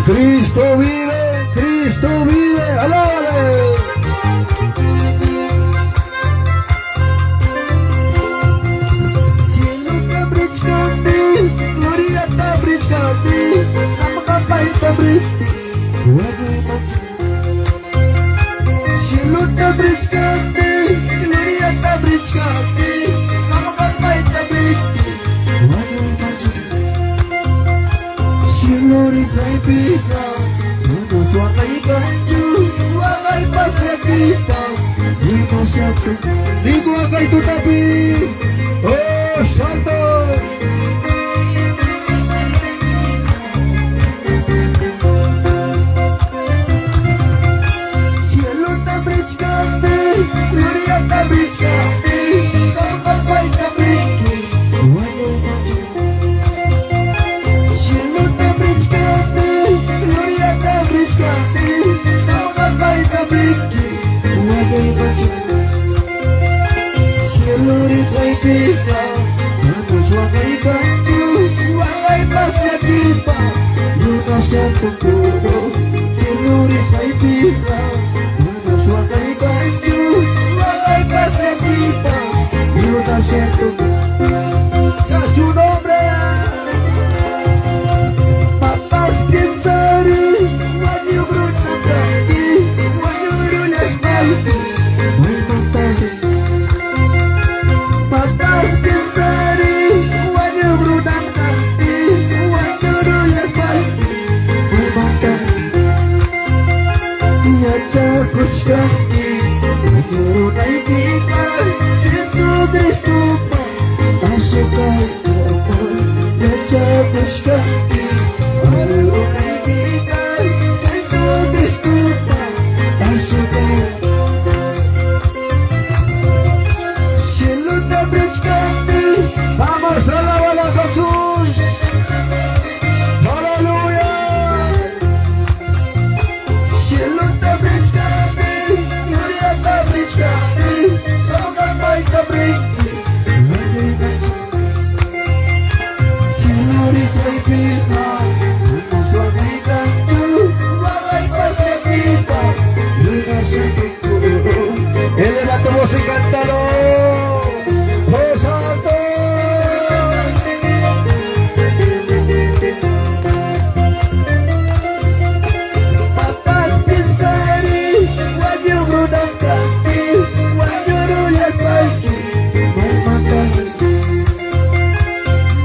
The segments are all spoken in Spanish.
Cristo vive, Cristo vive, alábale. Cielo está brincando, gloria está brincando, namakapai está brincando. Cielo está brincando, gloria está brincando, namakapai está brincando. Cielo sai pica, no suakai kanju, suakai pasya kita, imo satu, ligo akai tu tapi, oh santo. Cielo está brincando, gloria está brincando, namakapai está brincando. Cielo risai pica, amo suakai kanju, suakai pasya kita, yuna satu kudo. Cielo risai pica, amo suakai kanju, suakai pasya kita, yuna satu kudo. Ya su nombre, papas piensari, wajib berutangani, wajib berulas maldi. Kushkanti, menurunai kita, Yesus Kristus, asukai kita, Yesus Kushkanti, menurunai kita, Yesus Kristus, asukai. Cielo está brincando, vamos a alabar a Jesús, aleluya. Cielo está brincando, gloria está brincando, namakapai está brincando. Cielo risai pica, amo suakai kanju, suakai pasya kita, yuna satu kudo. Eleva tu voz y cántalo, oh santo. Papas piensari, wajib berutangani, wajib berulas maldi.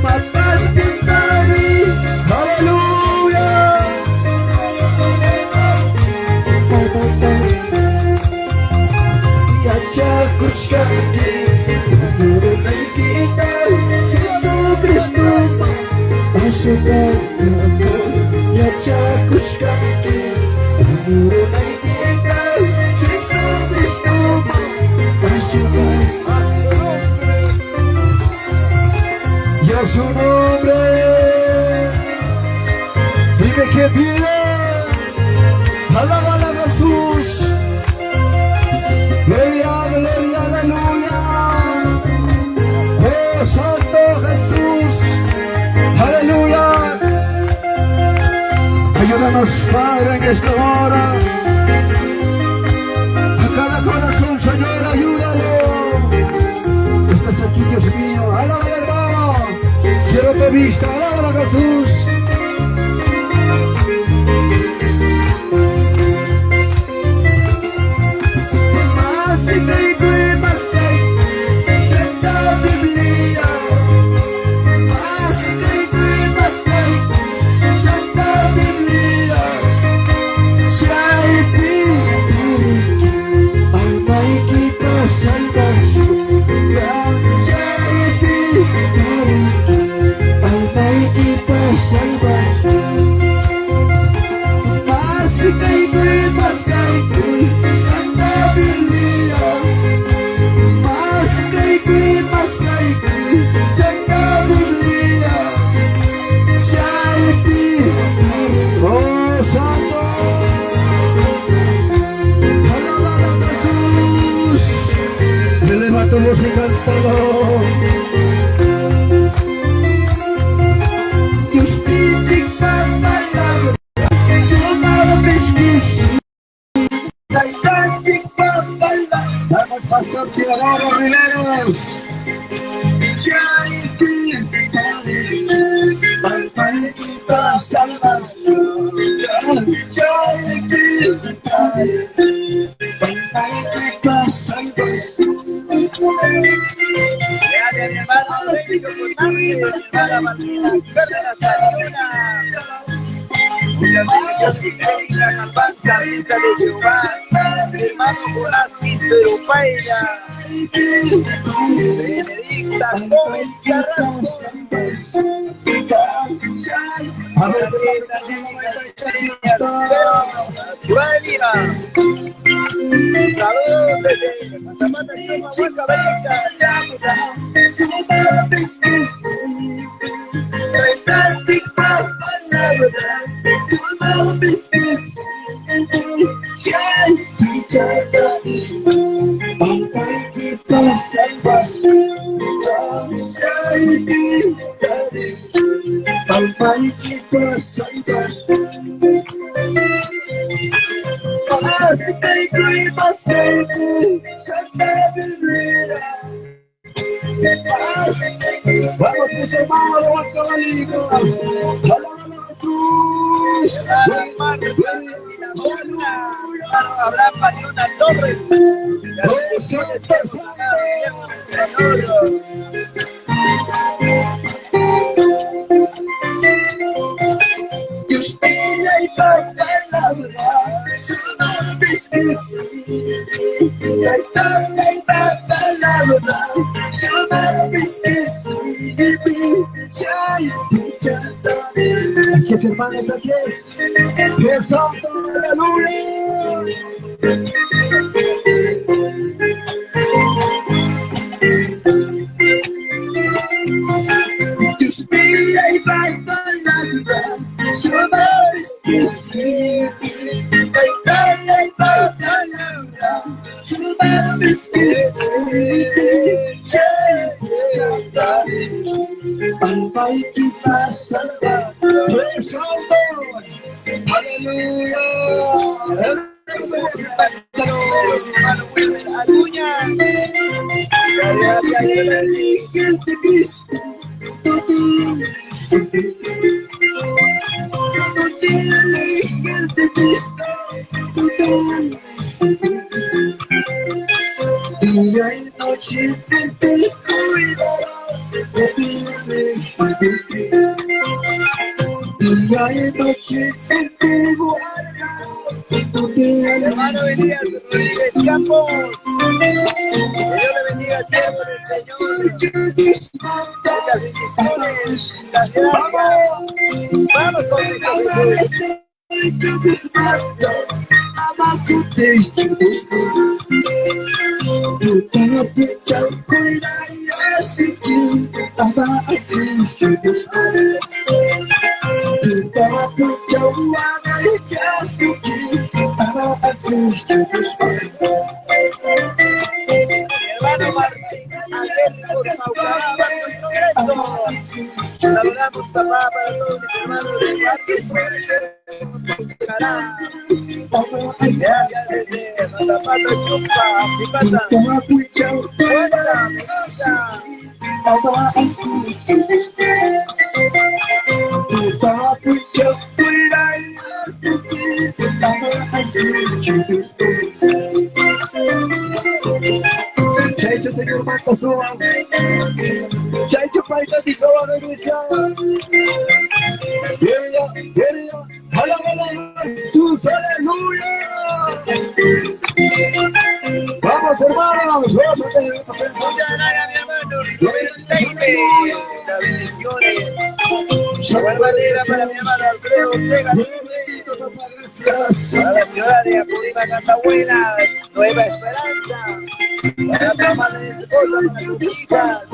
Papas piensari, haleluya. Ya Kushkanti, menurunai kita, Yesus Kristus, asukai kita. Ya Kushkanti, menurunai kita, Yesus Kristus, asukai. Ya su nombre, dime que vive, alaba a Jesús. Gloria, gloria, aleluya. Oh Santo Jesús, aleluya. Ayúdanos, Padre, en esta hora. A cada corazón, Señor, ayúdalo. Estás aquí, Dios mío. Alaba, hermano. Cielo te vista, alaba a Jesús. Almighty person. Teodoro Riveros. Palpita salvación. Palpita salvación. Gracias, mi hermano Sergio Fernández, mi hermana Martina Carrera. Muchas bendiciones, Erika Calvanza, Vista de Jehová, mi hermano Jonás Quintero Paella, Benedicta Gómez Carrasco, Ciudad de Lima. Saludos desde Santa Marta, Huaca, Benedicta. Vamos, mis hermanos, vamos, caballitos. Abraham Mariona Torres. Dios tiene y palabra, su nombre es Jesús. Gracias, hermanos, gracias. Dios santo, aleluya. Dios mira y va palabra, su amor es Jesús. Palpa y quita salva, Dios santo, aleluya. Hermano Wilmer Acuña. Día y noche te cuidará de ti. Día y noche te guardará. Hermano Elías Rodríguez Campos. Que Dios le bendiga siempre, Señor. Muchas bendiciones. Las gracias. Vamos con el hermano Martín Alberto Saucada, saludamos, papá, para todos mis hermanos de gracias desde Santa Pata, Chupa, Chipata. Hola, Melissa. Chaito, señor Marco Suba. Chaito, paita, dijo la regresa. Querida, alabala, Jesús, aleluya. Vamos, hermanos, vamos a tener Muchas gracias, mi hermano. Muchas bendiciones. De igual manera para mi hermano Alfredo Ortega. Para la ciudad de Apurímac, Cantabuena, Nueva Esperanza. Para la madre de esposa, para su hija.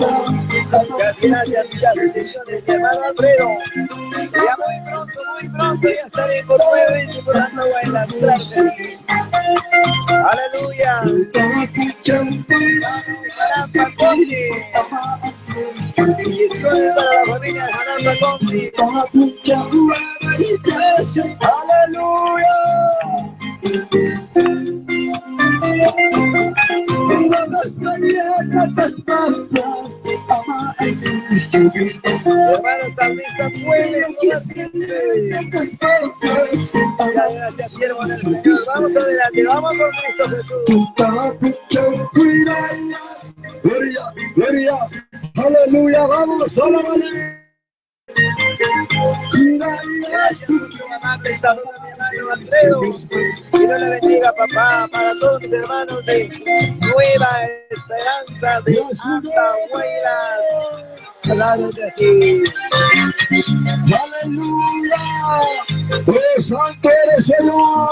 Gracias, muchas bendiciones, mi hermano Alfredo. Ya muy pronto ya estaré por nueve por Antigua en las clases. Aleluya. Janamba Conti. Bendiciones para la familia de Janamba Conti. Aleluya. Gracias, siervo del Señor. Vamos adelante, vamos con Cristo Jesús. Gloria, gloria, aleluya, vamos, alabale. Que Dios le bendiga, papá, para todos mis hermanos de Nueva Esperanza de Andahuaylas. Claro que sí. Aleluya. Oh, santo eres, Señor.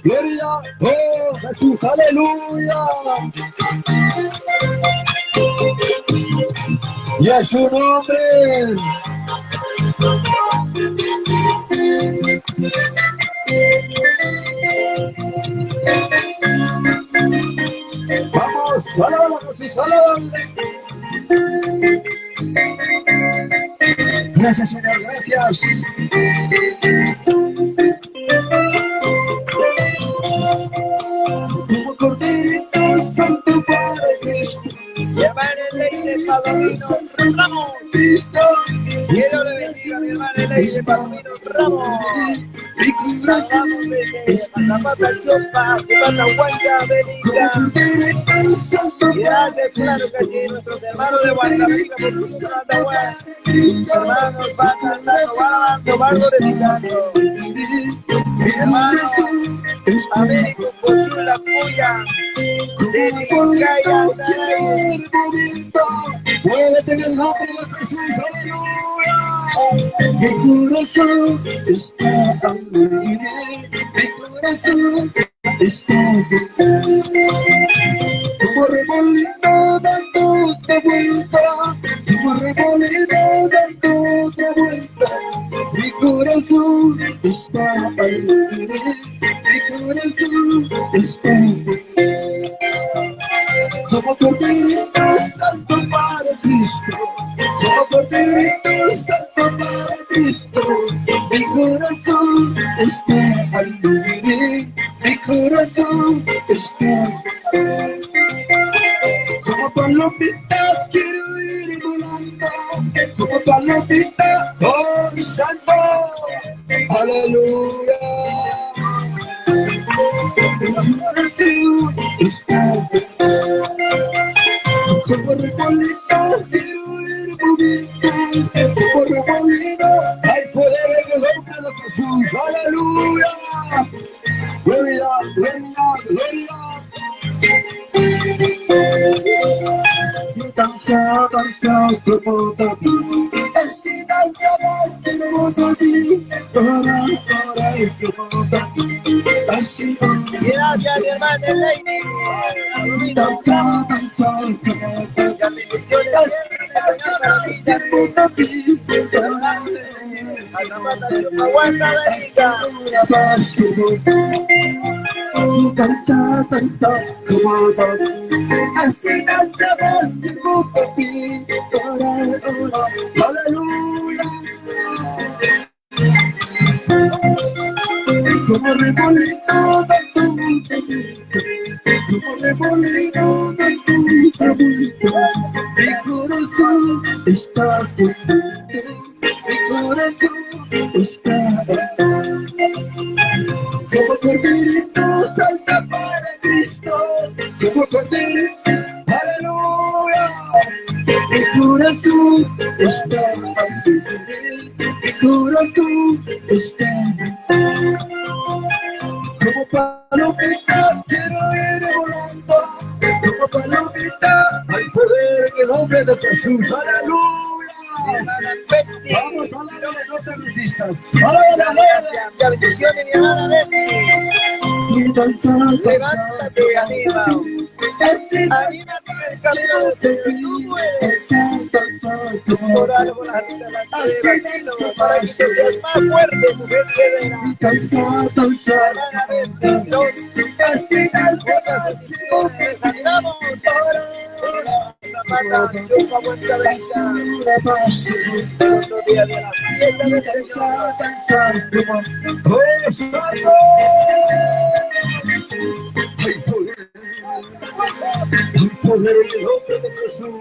Gloria, oh Jesús, aleluya. Y a su nombre. Vamos, alabala Jesús, alabala. Gracias, Señor, gracias. Como corderito santo para Cristo. Mi hermana Leide Palomino Ramos. Cristo. Que Dios le bendiga, mi hermana Leide Palomino Ramos. Saludamos desde Matapata, Chopa, Patahuanca, Benita. Gracias, claro que sí, nuestros hermanos de Guadalupe, por su Patahuanca. Hermanos, van cantando, van glorificando. Hermanos, Américo, Cochula, Puya, de Nicaya, Muévete en el nombre de Jesús, aleluya. Mi corazón está alegre, mi corazón está como remolino dando otra vuelta, como remolino dando otra vuelta. Mi corazón está alegre, mi corazón está como corderito santo para Cristo, como corderito santo para Cristo. Mi corazón está alegre, mi corazón está como palomita, quiero ir volando, como palomita, oh santo, aleluya. Mi corazón está como remolino, quiero ir moviendo, como remolino, hay poder en el nombre de Jesús, aleluya. Gloria, gloria, gloria. Danza, danza como David, así danza, danza como David, ora, ora como David, así danza. Gracias, mi hermana Leide. Danza, danza como David, así danza, danza como David, Aguanta, Benita. Danza, danza como David, así danza, danza como David, ora, ora, aleluya. Como remolino de tu movimiento, como remolino de tu movimiento, mi corazón está fuerte, mi corazón está como corderito salta para Cristo, como corderito, aleluya. Mi corazón está fuerte, mi corazón está como palomita, quiero ir volando, como palomita, hay poder en el nombre de Jesús, aleluya. Vamos, alábale, no te resistas. Alábale, alábale. La bendición de mi hermana Betty. Levántate, anima. Anímate en el camino de Dios. Tú puedes. Orar por la vida de la tierra, para que seas más fuerte, mujer guerrera. Hermana Betty, Dios. Andamos. Mata, Dios va a vuestra vida. Otro día de la fiesta del Señor. ¡Oh, santo! Hay poder en el nombre de Jesús.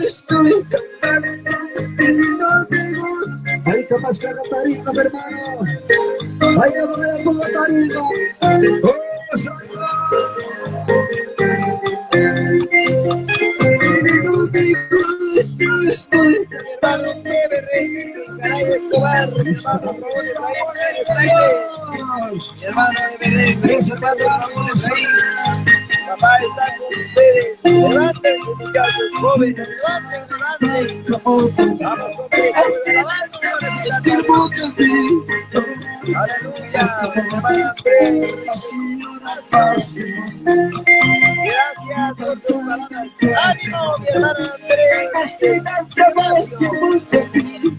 estoy cantando himnos de gozo. Ay, capaz que la tarima, mi hermano. Ay, no me la pongo tarima. Oh, Santo. Himnos de gozo estoy cantando. Caray Escobar, mi hermano, por favor, hermano de Belén, gracias Padre, ahí. Papá está con ustedes. Levanten, muchachos, jóvenes, levanten. Vamos con aleluya, hermano Andrés. Gracias por sus palabras. ¡Ánimo, mi hermano Andrés!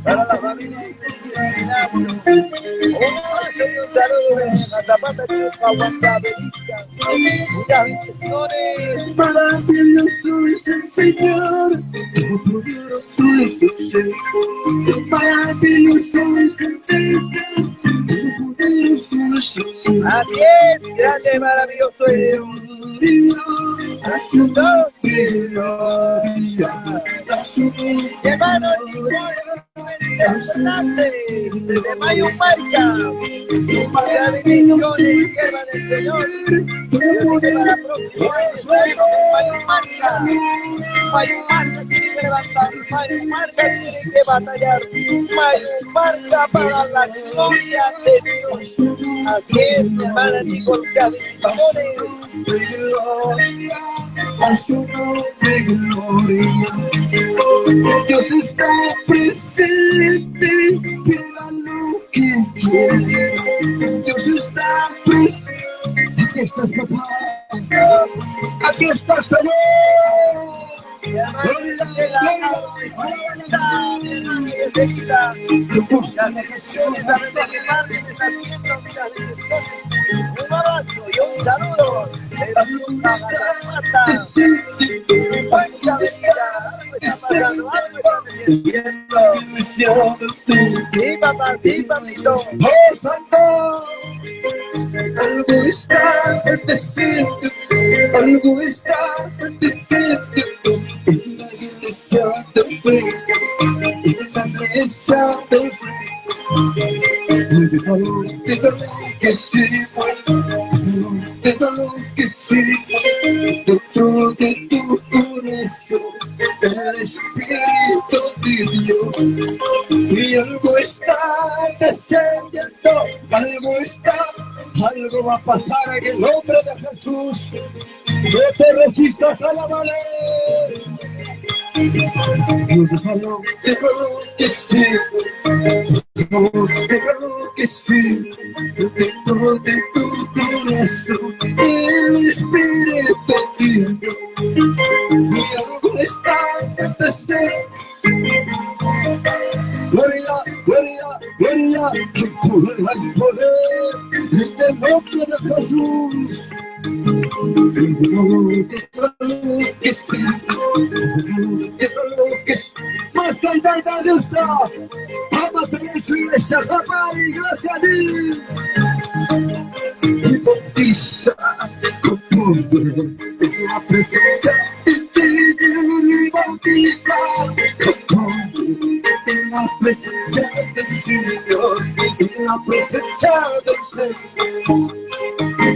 Para la familia Ignacio. Un saludo en la Zapata de Pahuancabelica. Muchas bendiciones. Maravilloso es el Señor, poderoso es el Señor. Maravilloso es el Señor, poderoso es el Señor. Así es, grande, maravilloso es Dios. Hermano, desde Mayo Marca, muchas bendiciones, sierva del Señor. Para la próxima vez, Mayo Marca tiene que levantar, Mayo Marca tiene que batallar, Mayo Marca para la gloria de Dios. Así es, mi hermana Nicole, bendiciones. A su nombre, gloria. Dios está presente, queda lo que quiere. Dios está presente. Aquí estás, papá. Aquí estás, Señor. Un abrazo y un saludo de la sí, papá, sí, papito. ¡Oh, Santo! Algo está aconteciendo, algo está aconteciendo en la iglesia del Señor, en la iglesia del Señor. Déjalo que sirva, déjalo que sirva dentro de tu corazón, el Espíritu de Dios. Y algo está descendiendo, algo va a pasar en el nombre de Jesús. No te resistas a la maldad. Déjalo que sirva. Déjalo que sí, dentro de tu corazón, el Espíritu de Dios. Y algo está aconteciendo. Gloria, gloria, gloria, el poder, en el nombre de Jesús. Déjalo que sí, más cantante de usted. Vamos a ver su iglesia, papá, y gracias a Dios. Y bautiza con poder en la presencia del Señor. Y bautiza con poder en la presencia del Señor. En la presencia del Señor.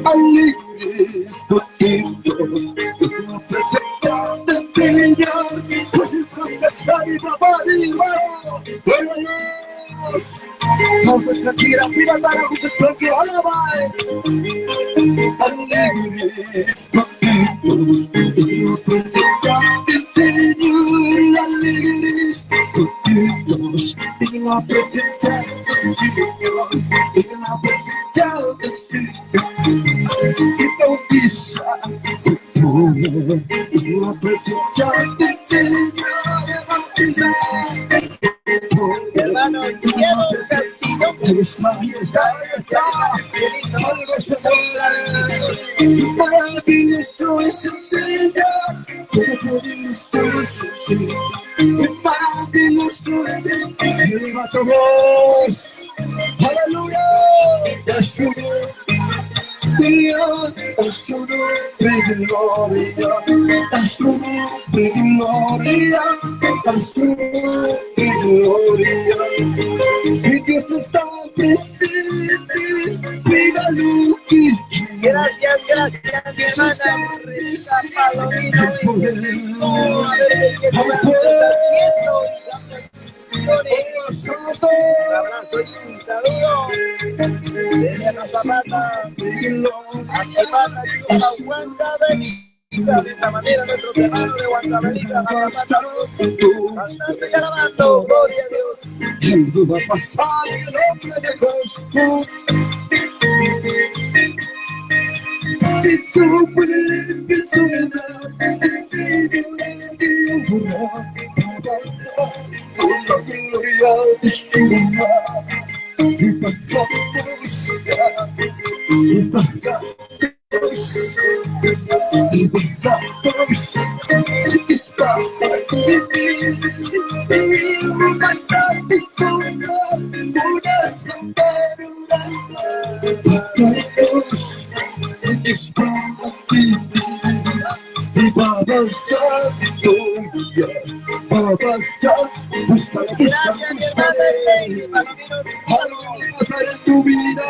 Alegres, contentos, en la presencia del Señor. Pues eso está mi papá, mi hermano. Vamos a tirar, mira para juntos con que alabar. Alegres, contentos, en la presencia del Señor. Alegres, contentos, en la presencia del Señor. En la presencia del Señor. Y bautiza con poder, en la presencia del Señor. Bautiza. Hermano Diego Castillo, maravilloso es el Señor, poderoso es el Señor, maravilloso es el Señor. Eleva tu voz, aleluya, a su nombre, a su nombre, gloria, a su gloria, al su gloria. Y Dios está presente, pídalo y Gracias, gracias, mi hermana Rita Palomino. A ver qué tú estás haciendo. Un abrazo y un saludo. Desde la Zapata, Zapata, Huancavelica. De esta manera, nuestros hermanos de Huancavelica, la Zapata, cantando y alabando. Gloria a Dios. y va a pasar el nombre de Jesús. Y sufre mi soledad, el Señor de Dios, con la gloria de su amor, y para buscar, y para buscar, y para buscar, está aquí, y fantástico, una sombra, Dios. Está aquí, y para buscar, para buscar, buscar, Gracias, mi hermana Palomino. en tu vida.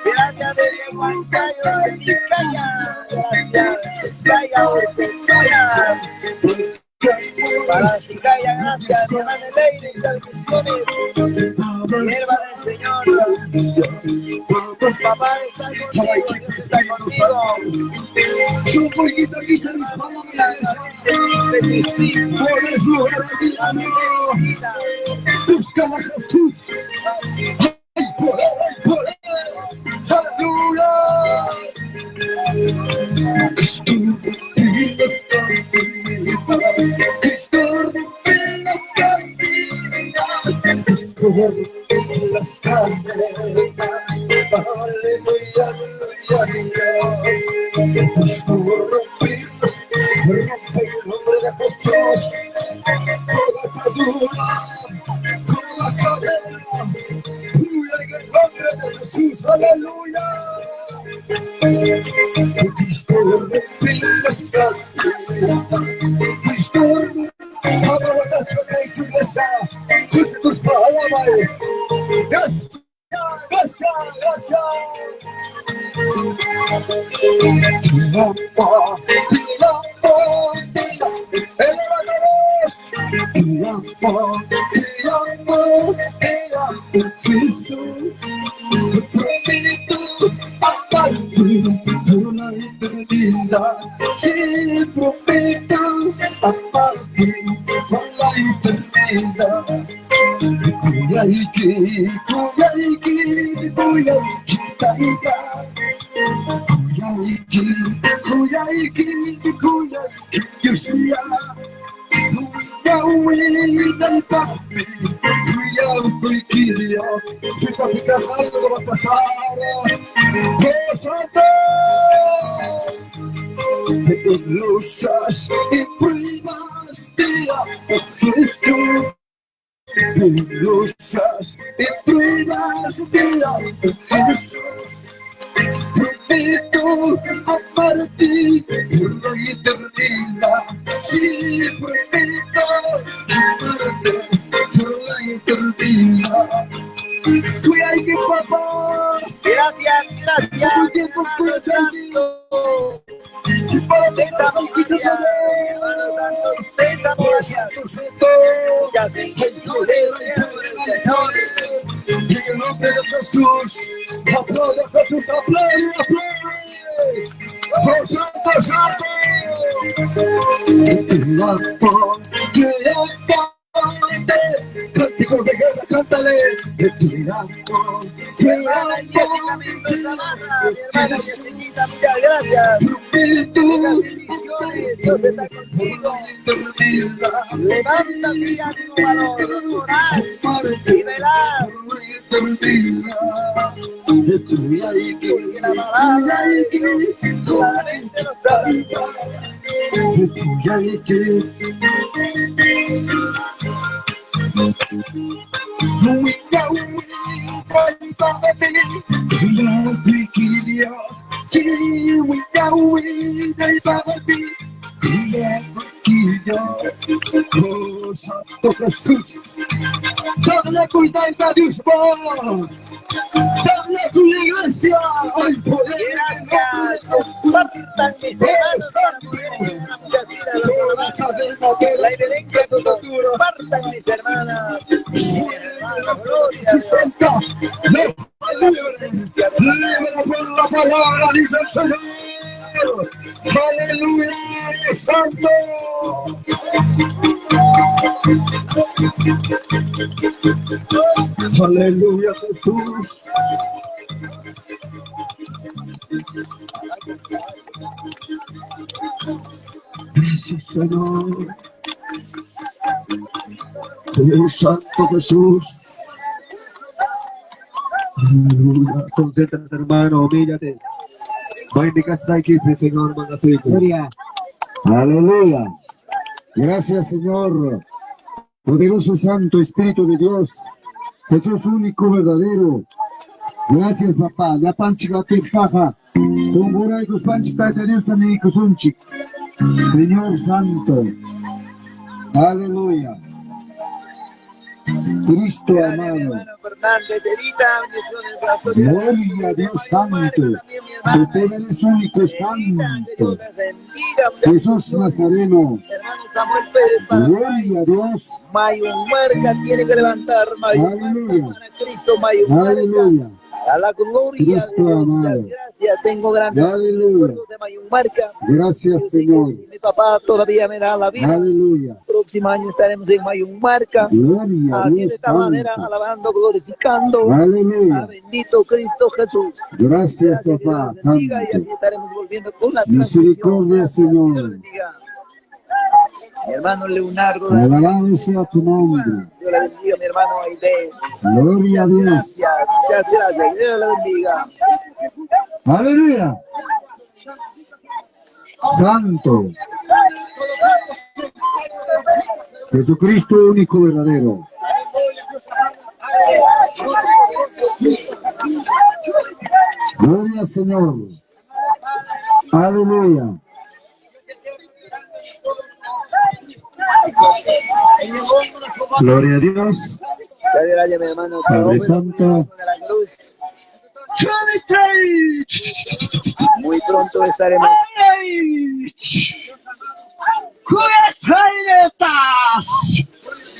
Gracias desde Huancayo de Vizcaya. Gracias, Vizcaya o Vizcaya. Para Vizcaya, gracias, mi hermana Leire y Transmisiones. Sierva del Señor. Papá está contigo, Dios está contigo. Su poquito quise mis palabras, por eso era mi amigo. Busca a Jesús. Hay poder, aleluya. Cristo rompe las cadenas, Cristo rompe las cadenas, aleluya, aleluya. Cristo rompe el nombre de Jesús, toda atadura, toda cadena, aleluya, en el nombre de Jesús, aleluya. Cristo rompe las cadenas, Cristo rompe tus palabras. Gracias, gracias, gracias. Si profeta aparte con la eternidad, kuyaiki, Yosia, Yahweh del Papi, Kuya, fica algo va a pasar, Santo, de tus luchas y pruebas, día, Cristo. Luchas y pruebas, día, Jesús. Prometo amarte por la eternidad. Sí, prometo amarte por la eternidad. Cuida que papá. Gracias, gracias. Tu tiempo fue santo. Sésamo, gracias. Sésamo, gracias. Ya te quiero Señor. En el nombre de Jesús, aplaude a Jesús, aplaude, aplaude. ¡Oh, santo, santo! Cánticos de guerra, cántale. Hermana Jessica Mendoza Barra, mi hermana Jessica, muchas gracias. Bendiciones, Dios está contigo. Levanta mi ánimo, valor, orar y velar. Porque la palabra de Dios claramente nos sabe. y el banquillo. Oh, Santo Jesús, dale cuidado a Dios, dale tu iglesia, al poder. Gracias, compartan mis hermanos para poder llegar a muchas vidas a los hermanos. La evidencia es compartan mis hermanas, gloria a Dios. Libre por la palabra, dice el Señor. Aleluya, Santo. Aleluya, Jesús. Gracias, Señor. Oh, Santo Jesús. Aleluya. Concéntrate, hermano, humíllate. Va a indicar aquí, Señor, hermano. Gloria. Aleluya. Gracias, Señor. Poderoso Santo Espíritu de Dios. Jesús único, verdadero. Gracias, papá. Ya panchiga paja. Tungura y panchita de Dios también y Señor Santo. Aleluya. Cristo amado. Gloria a Dios Santo. Tu poder es único, Santo. Jesús Nazareno. Gloria a Dios. Mayun Marca tiene que levantar. Mayun Marca para Cristo. Mayun Marca. Aleluya. A la gloria Cristo de Dios. amado. Gracias. Tengo grandes Aleluya. recuerdos de Mayun Marca. Gracias, Señor. Mi papá todavía me da la vida. Aleluya. Próximo año estaremos en Mayun Marca. Gloria a Así Dios de esta manera, Santo. alabando, glorificando a Aleluya. bendito Cristo Jesús. Gracias, Que Dios papá los bendiga y Santo. así estaremos volviendo con la Misericordia, transmisión. Señor. Dios los bendiga. Mi hermano Leonardo, Alabado sea tu nombre. Dios le bendiga, mi hermano Aide. Gloria a Dios. Gracias, muchas gracias. Dios le bendiga. Aleluya. Santo. Jesucristo único, verdadero. Gloria, Señor. Aleluya. Gloria a Dios. Gracias, mi hermano. Padre Santo. De la cruz. Muy pronto estaremos.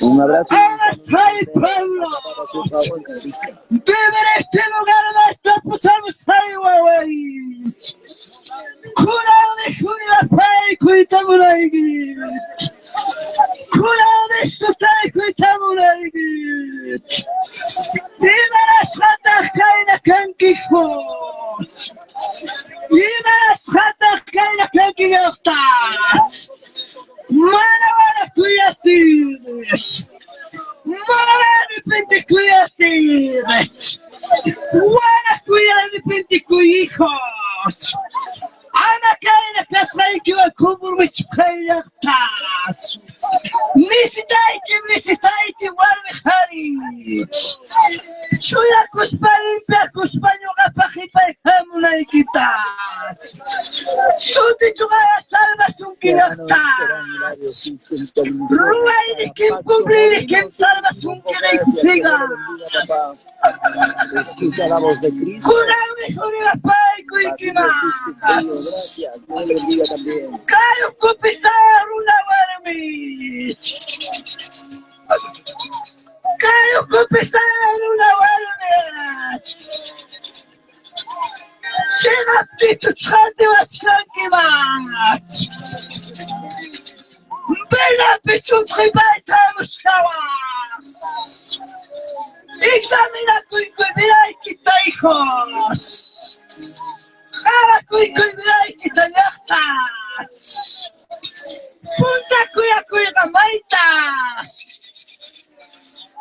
Un abrazo. pueblo! ¡Vive en este lugar nuestro pusamos ahí, ¡Curame, Juniapay, cuitamulaigi! ¡Curame, Sutay, cuitamulaigi! ¡Vive las ratas caina canquijo! ¡Vive las ratas caina canquillotas! ¡Mana, cuidatis! ¡Mana, cuidatis! ¡Buena cuidar de penticuyijos! ¡Ana caina casay que va como me chucayas! ¡Misitaiti, Walmehari! ¡Soy la cuspalimpa, cuspaño gapajita y jamuna y quitas! ¡Soy chugada salvas un quilostas! ¡Ruay de quien cumplir, quien salvas un quilostas! Escucha la voz de Cristo. ¡Curame, Juniapay, cuiquima! Gracias, Dios le bendiga también. ¡Cayo cupisar una barmi! ¡Cayo cupisar una barmi! ¡Llega pito chate bachanquima! ¡Vela pichu tribaita buscabas! ¡Examina cuicuimira y quita hijos! ¡Jara cuicuimira y quita yachtas! ¡Punta cuya gamaitas!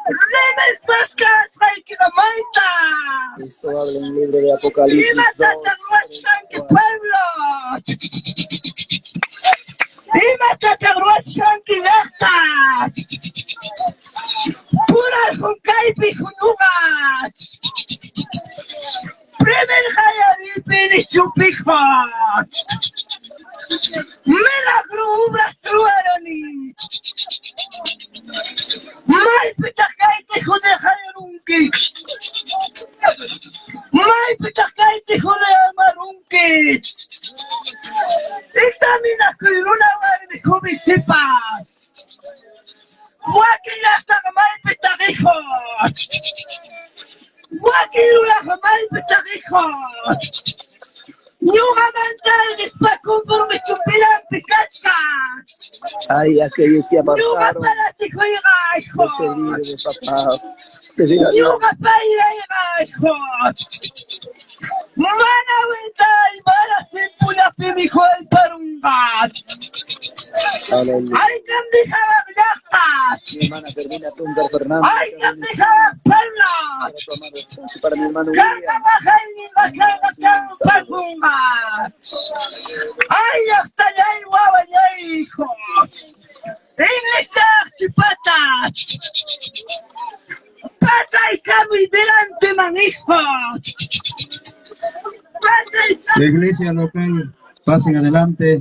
¡Remes pascas hay que gamaitas! Cristo habla en el libro de Apocalipsis. ¡Y matata ruachan que pueblo! ¡Y matata ruachan que yachtas! ¡Pura juncay pijunugas! ¡Primer jaya y pinichupijos! ¡Milagro sepas. Wakil hasta kamay pitakiho. Wakil kamay pitakiho. Yung amantay ispakumpuro me chumpilan pikachka. Ay, aquellos que Yung apartaron apalati ko yung de hijo. servir de papá. Pedir a Dios. Yung apayra yung hijo. Manawintay, manasimpula pimiho el parungat. Aleluya. Ay kandi hawag lakas. Mi hermana Fermina Tungar Fernández. Ay kandi hawag palas. Para tu amado esposo, para mi hermano Kaya William. mahal ni makagat ng parungat. Ay yaktalay wawalay hijo. Inglesak chipata. Pasay kami delante mga hijo. Pasay kami. La iglesia local, pasen adelante.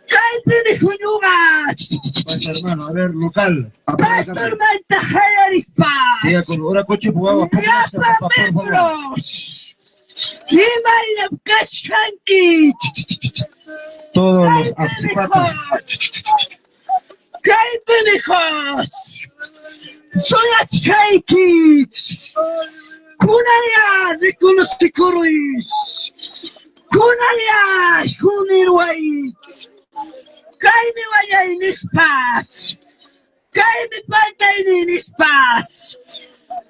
Kay pinisunyungat. Pasa hermano, a ver, local. Pastor Mantajayaris pa. Diga con hora coche pugaba, Yapa por favor. membros. Himay Labkashkankit. Todos los participantes. Kay pinijos. Soyas kaykit. Kunaya Nikolostikuris. Kunaya Hunirwait. Kay mi wayay nispas. Kay mi pantay ni nispas.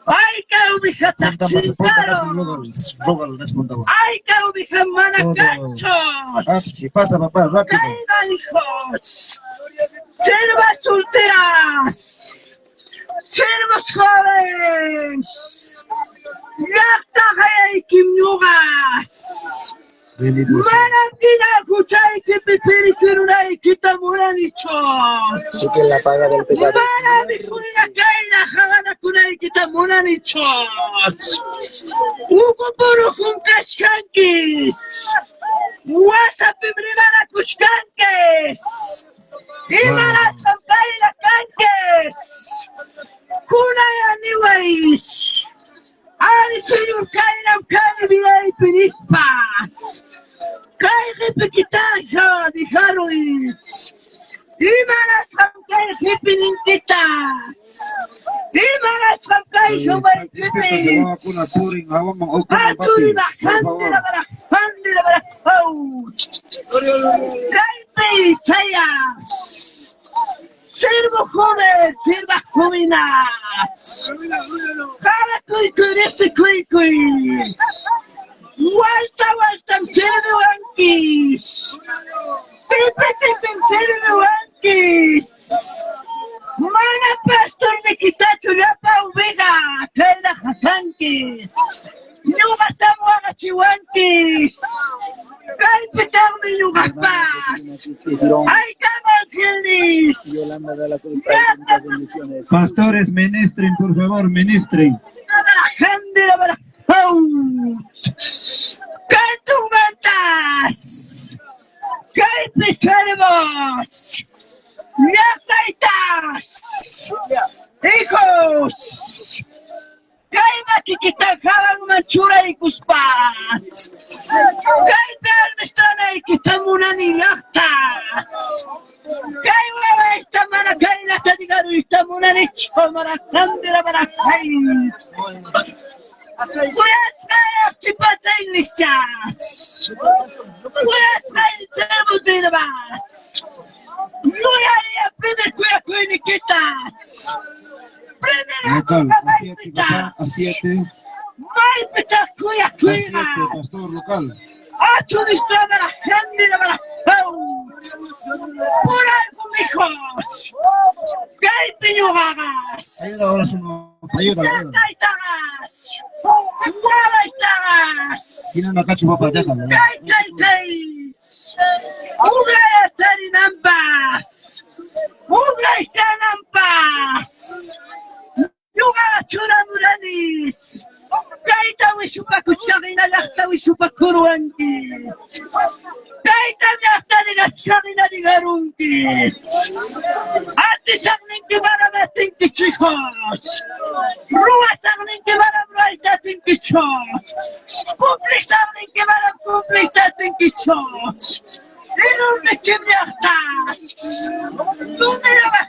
Ay kay umihataksikaros. Local, desmontaba. Ay kay umihamanakachos. Ah, si pasa papá, rápido. Kay ganijos. Sirvas solteras. Sirvas jóvenes. Yakta kay kimyugas. Bendito sea. Manam kinakuchay kipipiritirunay kita muna nichos. Así que la paga del pecado. Manam ikunakay na hanganakunay kita muna nichos. Ukupuro kung kashkankis. Wasa pibrimana kushkankis. Imana sampay na kankis. Kunay anyways. Ay, Señor, kay nam kay binay pinispas. Kay kipikitaja di Harois. Imanas kam kay kipinintitas. Imanas kam kay humay Es que esto se kipin. va con la turing, agua, o con el Aturi papi, por bakhandira favor. bara out. Kay pi sayas. Sirvo joven, sirva jovenas. Jala kuy kuy. Walta, sirve wankis. Pipe, sirve wankis. Mana pastor de quitacho la pauvega, kaya hakankis. Nuga tamuaga chiwankis. Kay pitang niyugas pa. Ay, kamankilis. Yolanda de la Cruz, Padre, muchas bendiciones. Pastores, ministren, por favor, ministren. Kay tumantas. Kay pisalvos. Yakaitas. Hijos. Kay makikitagawang mansura ikuspas. Kay belmestranay kitamuna niyaktas. Kay waway tamana kay natadigaru itamuna nicho marakandira marakay. Kuyas kaya chipatay lishas. Kuyas kaya termodinabas. Kuyas primer kuya nikitas. Local, a 7, papá, a 7. May pitak kuya A 7, kuya. pastor local. Ato nisto na hindi na malapaw. Puray kumikos. Kay pinyukakas. Ayuda ahora su ayuda. Kay takas. Walay takas. Tiene una cacho papá, déjalo. Kay. Ugay atari nambas. Ugay ka nambas. Yuga chura muranis. Kay tawi supakuchagina laktawi supakuruanki. Kay tamyakta nigachagina nigarunki. Ati sagning kibaramating kichikos. Ruwa sagning kibaram raita tingkichos. Kupli sagning kibaram Lupita Pinkichos. Pero me quebraste. Tú me dabas